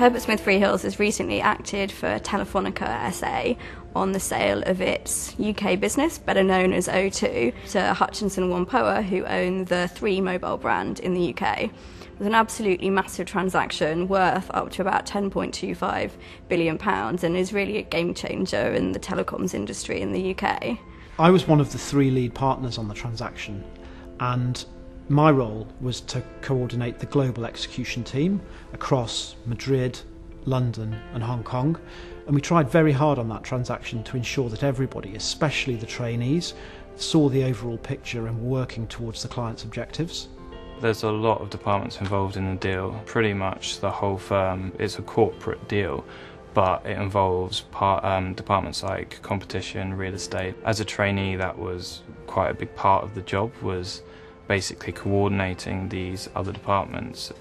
Herbert Smith Freehills has recently acted for Telefonica SA on the sale of its UK business, better known as O2, to Hutchinson Whampoa, who own the Three mobile brand in the UK. It was an absolutely massive transaction worth up to about £10.25 billion and is really a game changer in the telecoms industry in the UK. I was one of the three lead partners on the transaction, and my role was to coordinate the global execution team across Madrid, London and Hong Kong, and we tried very hard on that transaction to ensure that everybody, especially the trainees, saw the overall picture and were working towards the client's objectives. There's a lot of departments involved in the deal. Pretty much the whole firm is a corporate deal, but it involves departments like competition, real estate. As a trainee, that was quite a big part of the job, was basically coordinating these other departments,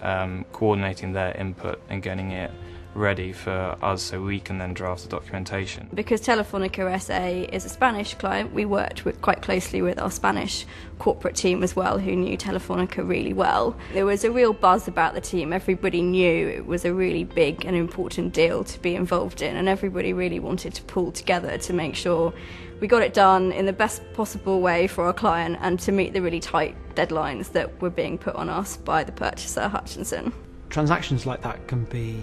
coordinating their input and getting it ready for us so we can then draft the documentation. Because Telefonica SA is a Spanish client, we worked quite closely with our Spanish corporate team as well, who knew Telefonica really well. There was a real buzz about the team. Everybody knew it was a really big and important deal to be involved in, and everybody really wanted to pull together to make sure we got it done in the best possible way for our client and to meet the really tight deadlines that were being put on us by the purchaser, Hutchinson. Transactions like that can be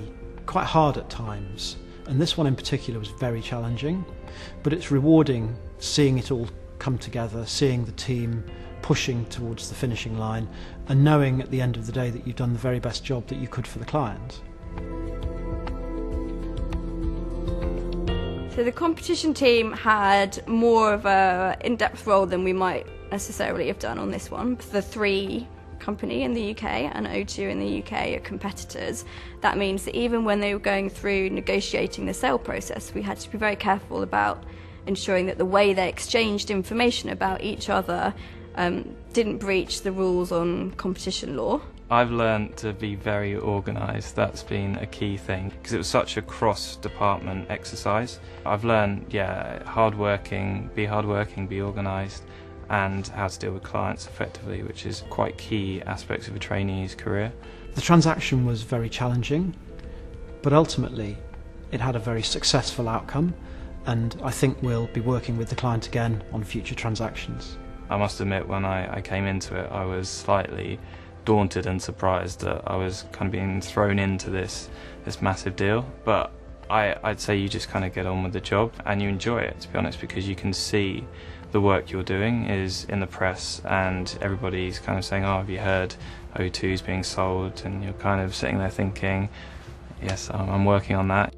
quite hard at times, and this one in particular was very challenging, but it's rewarding seeing it all come together, seeing the team pushing towards the finishing line and knowing at the end of the day that you've done the very best job that you could for the client. So the competition team had more of an in-depth role than we might necessarily have done on this one. The Three company in the UK and O2 in the UK are competitors. That means that even when they were going through negotiating the sale process, we had to be very careful about ensuring that the way they exchanged information about each other didn't breach the rules on competition law. I've learned to be very organised. That's been a key thing because it was such a cross-department exercise. I've learned, hardworking, be organised, and how to deal with clients effectively, which is quite key aspects of a trainee's career. The transaction was very challenging, but ultimately it had a very successful outcome, and I think we'll be working with the client again on future transactions. I must admit, when I came into it, I was slightly daunted and surprised that I was kind of being thrown into this massive deal, but I'd say you just kind of get on with the job and you enjoy it, to be honest, because you can see the work you're doing is in the press and everybody's kind of saying, oh, have you heard O2's being sold? And you're kind of sitting there thinking, yes, I'm working on that.